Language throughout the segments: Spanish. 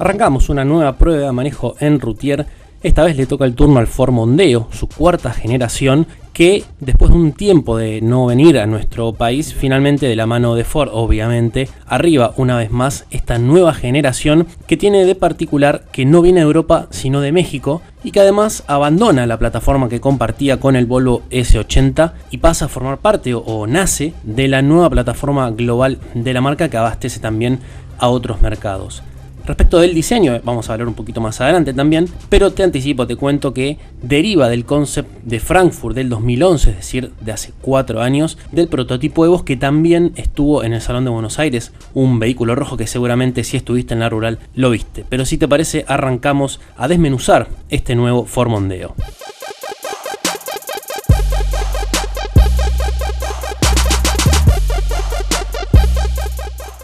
Arrancamos una nueva prueba de manejo en Routier. Esta vez le toca el turno al Ford Mondeo, su cuarta generación, que después de un tiempo de no venir a nuestro país, finalmente de la mano de Ford, obviamente, arriba una vez más esta nueva generación que tiene de particular que no viene de Europa sino de México y que además abandona la plataforma que compartía con el Volvo S80 y pasa a formar parte o nace de la nueva plataforma global de la marca que abastece también a otros mercados. Respecto del diseño, vamos a hablar un poquito más adelante también, pero te anticipo, te cuento que deriva del concept de Frankfurt del 2011, es decir, de hace 4 años, del prototipo Evos que también estuvo en el Salón de Buenos Aires, un vehículo rojo que seguramente si estuviste en la rural lo viste. Pero si te parece, arrancamos a desmenuzar este nuevo Ford Mondeo.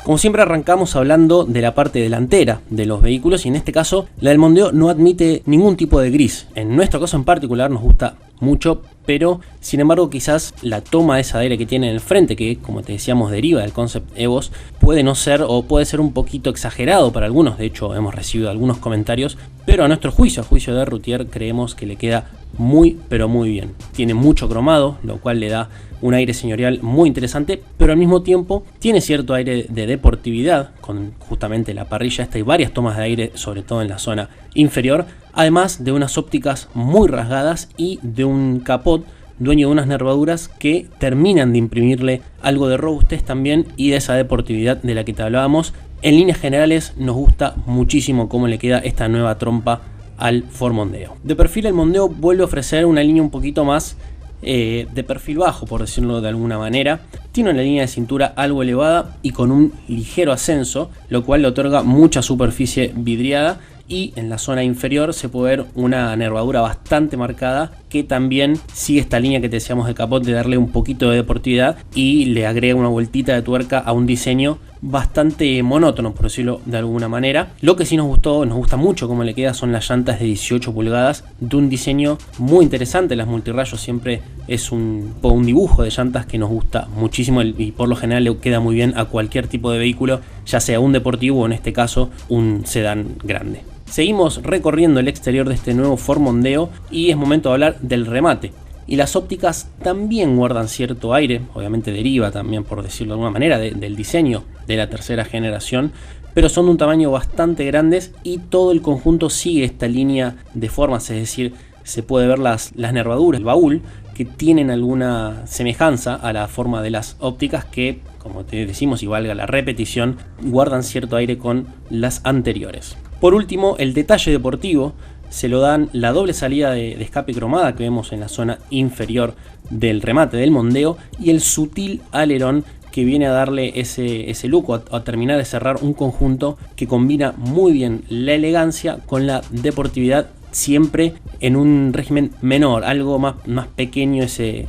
Como siempre arrancamos hablando de la parte delantera de los vehículos y en este caso la del Mondeo no admite ningún tipo de gris. En nuestro caso en particular nos gusta mucho, pero sin embargo quizás la toma de ese aire que tiene en el frente, que como te decíamos deriva del concept Evos, puede no ser o puede ser un poquito exagerado para algunos. De hecho hemos recibido algunos comentarios, pero a nuestro juicio, a juicio de Routier, creemos que le queda muy pero muy bien. Tiene mucho cromado, lo cual le da un aire señorial muy interesante, pero al mismo tiempo tiene cierto aire de deportividad con justamente la parrilla esta y varias tomas de aire, sobre todo en la zona inferior, además de unas ópticas muy rasgadas y de un capot dueño de unas nervaduras que terminan de imprimirle algo de robustez también y de esa deportividad de la que te hablábamos. En líneas generales nos gusta muchísimo cómo le queda esta nueva trompa al Ford Mondeo. De perfil el Mondeo vuelve a ofrecer una línea un poquito más de perfil bajo, por decirlo de alguna manera. Tiene una línea de cintura algo elevada y con un ligero ascenso, lo cual le otorga mucha superficie vidriada, y en la zona inferior se puede ver una nervadura bastante marcada que también sigue esta línea que te decíamos de capot de darle un poquito de deportividad y le agrega una vueltita de tuerca a un diseño bastante monótono, por decirlo de alguna manera. Lo que sí nos gusta mucho cómo le queda son las llantas de 18 pulgadas de un diseño muy interesante. Las multirrayos siempre es un dibujo de llantas que nos gusta muchísimo y por lo general le queda muy bien a cualquier tipo de vehículo, ya sea un deportivo o en este caso un sedán grande. Seguimos recorriendo el exterior de este nuevo Ford Mondeo y es momento de hablar del remate. Y las ópticas también guardan cierto aire, obviamente deriva también, por decirlo de alguna manera, del diseño de la tercera generación, pero son de un tamaño bastante grandes y todo el conjunto sigue esta línea de formas, es decir, se puede ver las nervaduras, el baúl, que tienen alguna semejanza a la forma de las ópticas que, como te decimos y valga la repetición, guardan cierto aire con las anteriores. Por último, el detalle deportivo se lo dan la doble salida de escape cromada que vemos en la zona inferior del remate del Mondeo y el sutil alerón que viene a darle ese look a terminar de cerrar un conjunto que combina muy bien la elegancia con la deportividad, siempre en un régimen menor, algo más pequeño,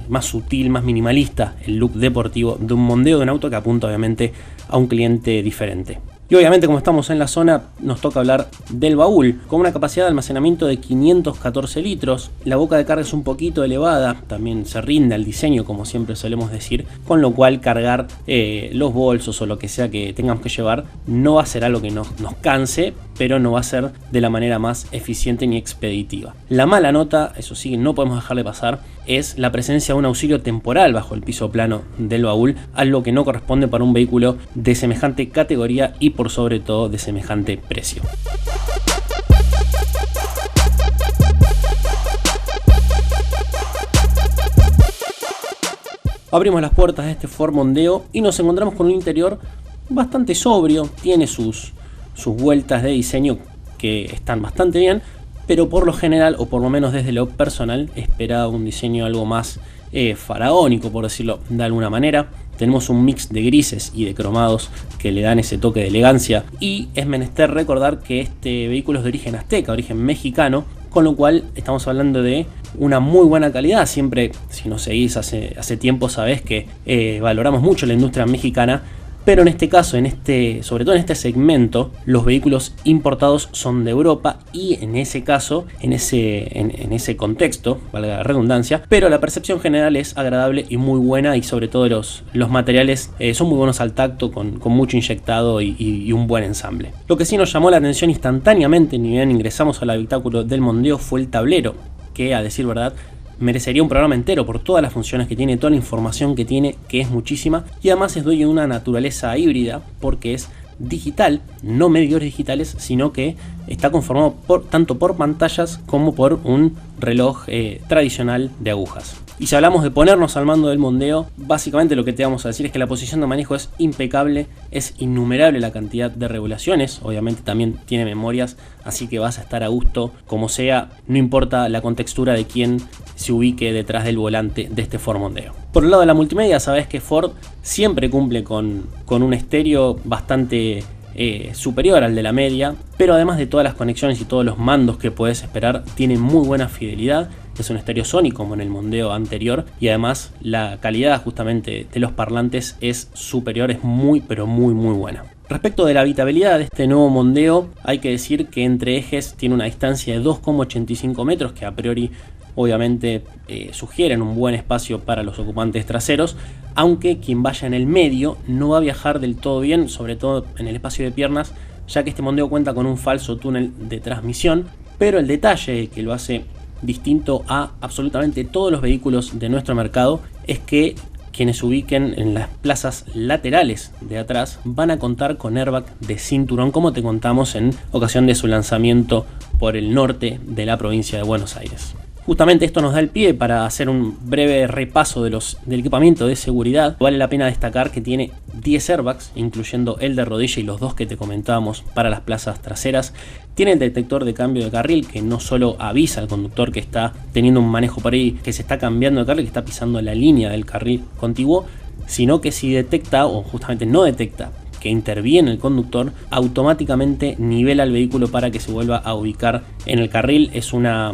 más sutil, más minimalista, el look deportivo de un Mondeo, de un auto que apunta obviamente a un cliente diferente. Y obviamente, como estamos en la zona, nos toca hablar del baúl, con una capacidad de almacenamiento de 514 litros. La boca de carga es un poquito elevada, también se rinde al diseño, como siempre solemos decir, con lo cual cargar los bolsos o lo que sea que tengamos que llevar no va a ser algo que nos canse, pero no va a ser de la manera más eficiente ni expeditiva. La mala nota, eso sí, no podemos dejar de pasar, es la presencia de un auxilio temporal bajo el piso plano del baúl, algo que no corresponde para un vehículo de semejante categoría y por sobre todo de semejante precio. Abrimos las puertas de este Ford Mondeo y nos encontramos con un interior bastante sobrio, tiene sus vueltas de diseño que están bastante bien, pero por lo general, o por lo menos desde lo personal, esperaba un diseño algo más faraónico, por decirlo de alguna manera. Tenemos un mix de grises y de cromados que le dan ese toque de elegancia, y es menester recordar que este vehículo es de origen azteca, origen mexicano, con lo cual estamos hablando de una muy buena calidad. Siempre, si nos seguís hace tiempo, sabés que valoramos mucho la industria mexicana, pero en este caso, sobre todo en este segmento, los vehículos importados son de Europa y en ese caso, en ese contexto, valga la redundancia, pero la percepción general es agradable y muy buena, y sobre todo los materiales son muy buenos al tacto, con mucho inyectado y un buen ensamble. Lo que sí nos llamó la atención instantáneamente ni bien ingresamos al habitáculo del Mondeo fue el tablero, que a decir verdad merecería un programa entero por todas las funciones que tiene, toda la información que tiene, que es muchísima, y además es dueño de una naturaleza híbrida porque es digital, no medidores digitales, sino que está conformado tanto por pantallas como por un reloj tradicional de agujas. Y si hablamos de ponernos al mando del Mondeo, básicamente lo que te vamos a decir es que la posición de manejo es impecable, es innumerable la cantidad de regulaciones, obviamente también tiene memorias, así que vas a estar a gusto como sea, no importa la contextura de quién se ubique detrás del volante de este Ford Mondeo. Por el lado de la multimedia, sabes que Ford siempre cumple con un estéreo bastante superior al de la media, pero además de todas las conexiones y todos los mandos que puedes esperar, tiene muy buena fidelidad. Es un estéreo Sony como en el Mondeo anterior, y además la calidad justamente de los parlantes es superior, es muy pero muy buena. Respecto de la habitabilidad de este nuevo Mondeo, hay que decir que entre ejes tiene una distancia de 2,85 metros, que a priori obviamente sugieren un buen espacio para los ocupantes traseros, aunque quien vaya en el medio no va a viajar del todo bien, sobre todo en el espacio de piernas, ya que este Mondeo cuenta con un falso túnel de transmisión, pero el detalle que lo hace distinto a absolutamente todos los vehículos de nuestro mercado es que quienes se ubiquen en las plazas laterales de atrás van a contar con airbag de cinturón, como te contamos en ocasión de su lanzamiento por el norte de la provincia de Buenos Aires. Justamente esto nos da el pie para hacer un breve repaso del equipamiento de seguridad. Vale la pena destacar que tiene 10 airbags, incluyendo el de rodilla y los dos que te comentábamos para las plazas traseras. Tiene el detector de cambio de carril, que no solo avisa al conductor que está teniendo un manejo por ahí, que se está cambiando de carril, que está pisando la línea del carril contiguo, sino que si detecta, o justamente no detecta, que interviene el conductor, automáticamente nivela el vehículo para que se vuelva a ubicar en el carril. Es una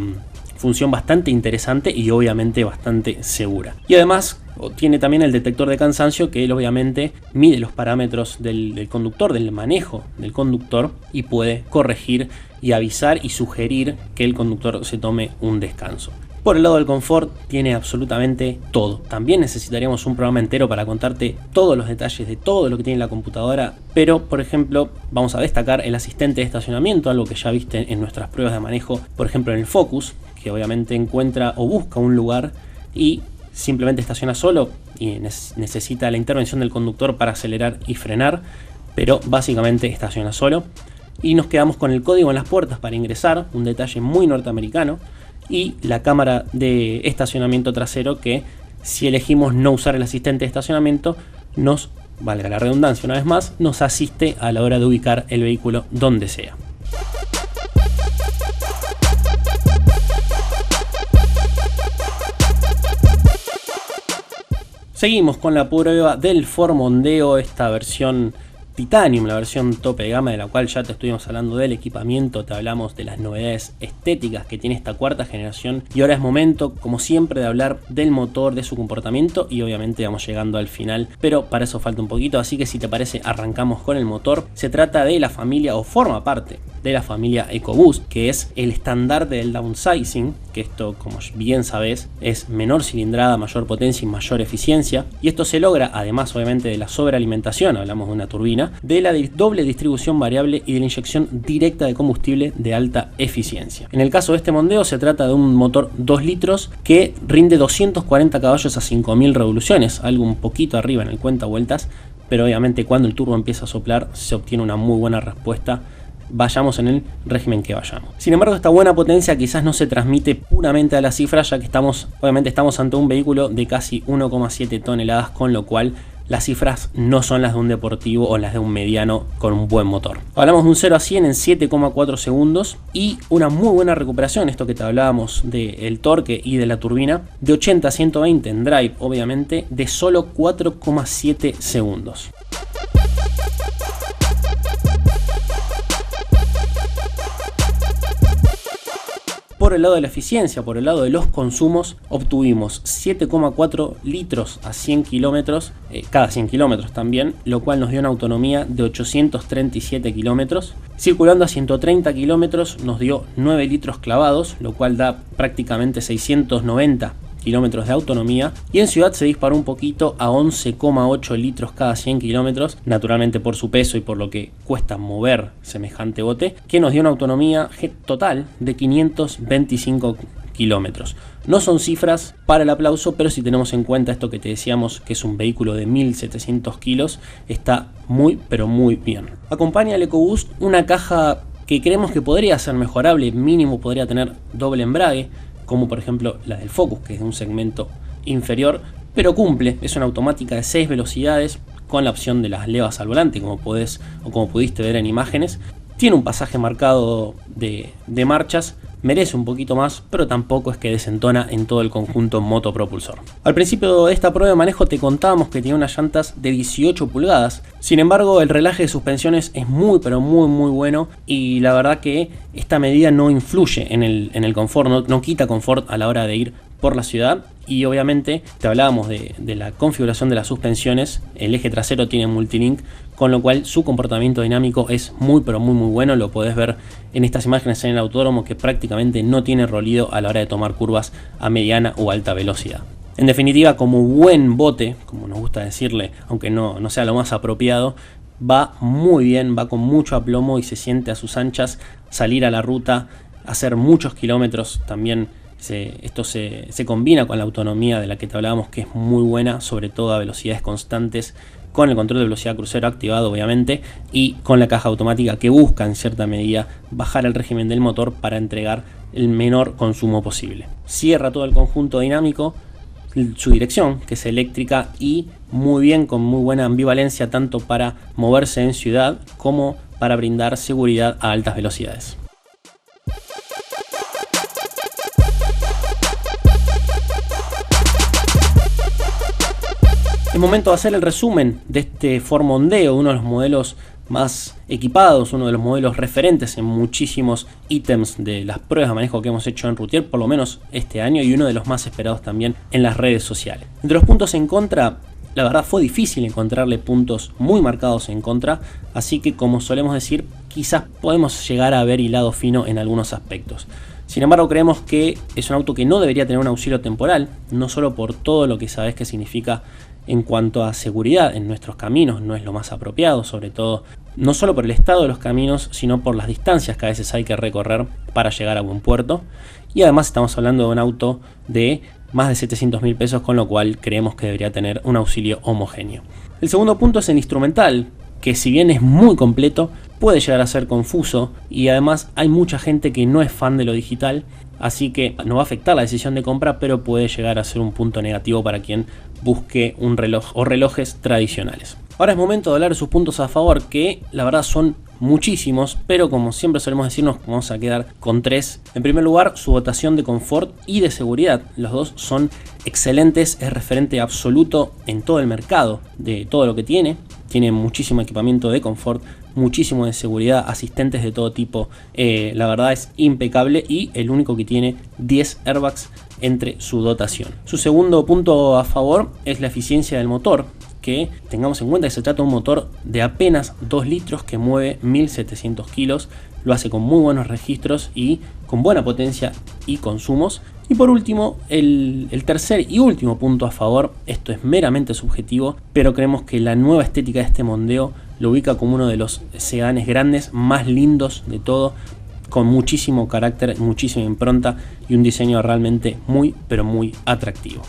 función bastante interesante y obviamente bastante segura. Y además tiene también el detector de cansancio, que él obviamente mide los parámetros del conductor, del manejo del conductor, y puede corregir y avisar y sugerir que el conductor se tome un descanso. Por el lado del confort tiene absolutamente todo. También necesitaríamos un programa entero para contarte todos los detalles de todo lo que tiene la computadora, pero por ejemplo vamos a destacar el asistente de estacionamiento, algo que ya viste en nuestras pruebas de manejo, por ejemplo en el Focus, que obviamente encuentra o busca un lugar y simplemente estaciona solo y necesita la intervención del conductor para acelerar y frenar, pero básicamente estaciona solo. Y nos quedamos con el código en las puertas para ingresar, un detalle muy norteamericano, y la cámara de estacionamiento trasero, que si elegimos no usar el asistente de estacionamiento, nos, valga la redundancia una vez más, nos asiste a la hora de ubicar el vehículo donde sea. Seguimos con la prueba del Ford Mondeo, esta versión Titanium, la versión tope de gama, de la cual ya te estuvimos hablando del equipamiento, te hablamos de las novedades estéticas que tiene esta cuarta generación, y ahora es momento, como siempre, de hablar del motor, de su comportamiento, y obviamente vamos llegando al final, pero para eso falta un poquito, así que si te parece arrancamos con el motor. Se trata de la familia, o forma parte de la familia EcoBoost, que es el estandarte del downsizing, que esto, como bien sabes, es menor cilindrada, mayor potencia y mayor eficiencia, y esto se logra, además obviamente de la sobrealimentación, hablamos de una turbina, de la doble distribución variable y de la inyección directa de combustible de alta eficiencia. En el caso de este Mondeo se trata de un motor 2 litros que rinde 240 caballos a 5000 revoluciones, algo un poquito arriba en el cuenta vueltas, pero obviamente cuando el turbo empieza a soplar se obtiene una muy buena respuesta, vayamos en el régimen que vayamos. Sin embargo, esta buena potencia quizás no se transmite puramente a la cifra, ya que estamos ante un vehículo de casi 1,7 toneladas, con lo cual las cifras no son las de un deportivo o las de un mediano con un buen motor. Hablamos de un 0 a 100 en 7,4 segundos y una muy buena recuperación, esto que te hablábamos del torque y de la turbina, de 80 a 120 en drive, obviamente, de solo 4,7 segundos. Por el lado de la eficiencia, por el lado de los consumos, obtuvimos 7,4 litros a 100 kilómetros, cada 100 kilómetros también, lo cual nos dio una autonomía de 837 kilómetros. Circulando a 130 kilómetros nos dio 9 litros clavados, lo cual da prácticamente 690 kilómetros de autonomía, y en ciudad se disparó un poquito a 11,8 litros cada 100 kilómetros, naturalmente por su peso y por lo que cuesta mover semejante bote, que nos dio una autonomía total de 525 kilómetros. No son cifras para el aplauso, pero si tenemos en cuenta esto que te decíamos, que es un vehículo de 1700 kilos, está muy pero muy bien. Acompaña al EcoBoost una caja que creemos que podría ser mejorable, mínimo podría tener doble embrague, como por ejemplo la del Focus, que es de un segmento inferior, pero cumple. Es una automática de 6 velocidades con la opción de las levas al volante, como pudiste ver en imágenes. Tiene un pasaje marcado de marchas, merece un poquito más, pero tampoco es que desentona en todo el conjunto motopropulsor. Al principio de esta prueba de manejo te contábamos que tenía unas llantas de 18 pulgadas, sin embargo el relaje de suspensiones es muy pero muy bueno, y la verdad que esta medida no influye en el confort, no quita confort a la hora de ir por la ciudad. Y obviamente te hablábamos de la configuración de las suspensiones. El eje trasero tiene multilink, con lo cual su comportamiento dinámico es muy pero muy bueno. Lo podés ver en estas imágenes en el autódromo, que prácticamente no tiene rolido a la hora de tomar curvas a mediana o alta velocidad. En definitiva, como buen bote, como nos gusta decirle, aunque no sea lo más apropiado, va muy bien, va con mucho aplomo y se siente a sus anchas salir a la ruta, hacer muchos kilómetros también. Esto se combina con la autonomía de la que te hablábamos, que es muy buena, sobre todo a velocidades constantes, con el control de velocidad crucero activado obviamente, y con la caja automática que busca en cierta medida bajar el régimen del motor para entregar el menor consumo posible. Cierra todo el conjunto dinámico, su dirección, que es eléctrica, y muy bien, con muy buena ambivalencia, tanto para moverse en ciudad como para brindar seguridad a altas velocidades. Es momento de hacer el resumen de este Ford Mondeo, uno de los modelos más equipados, uno de los modelos referentes en muchísimos ítems de las pruebas de manejo que hemos hecho en Routier, por lo menos este año, y uno de los más esperados también en las redes sociales. Entre los puntos en contra, la verdad fue difícil encontrarle puntos muy marcados en contra, así que, como solemos decir, quizás podemos llegar a ver hilado fino en algunos aspectos. Sin embargo, creemos que es un auto que no debería tener un auxilio temporal, no solo por todo lo que sabes que significa en cuanto a seguridad en nuestros caminos, no es lo más apropiado, sobre todo no solo por el estado de los caminos, sino por las distancias que a veces hay que recorrer para llegar a buen puerto. Y además estamos hablando de un auto de más de 700.000 pesos, con lo cual creemos que debería tener un auxilio homogéneo. El segundo punto es el instrumental, que si bien es muy completo, puede llegar a ser confuso, y además hay mucha gente que no es fan de lo digital, así que no va a afectar la decisión de compra, pero puede llegar a ser un punto negativo para quien busque un reloj o relojes tradicionales. Ahora es momento de hablar de sus puntos a favor, que la verdad son muchísimos, pero como siempre solemos decirnos, vamos a quedar con 3. En primer lugar, su dotación de confort y de seguridad. Los dos son excelentes, es referente absoluto en todo el mercado de todo lo que tiene. Tiene muchísimo equipamiento de confort, muchísimo de seguridad, asistentes de todo tipo. La verdad es impecable, y el único que tiene 10 airbags entre su dotación. Su segundo punto a favor es la eficiencia del motor, que tengamos en cuenta que se trata de un motor de apenas 2 litros que mueve 1700 kilos, lo hace con muy buenos registros y con buena potencia y consumos. Y por último, el tercer y último punto a favor, esto es meramente subjetivo, pero creemos que la nueva estética de este Mondeo lo ubica como uno de los sedanes grandes más lindos de todo, con muchísimo carácter, muchísima impronta y un diseño realmente muy pero muy atractivo.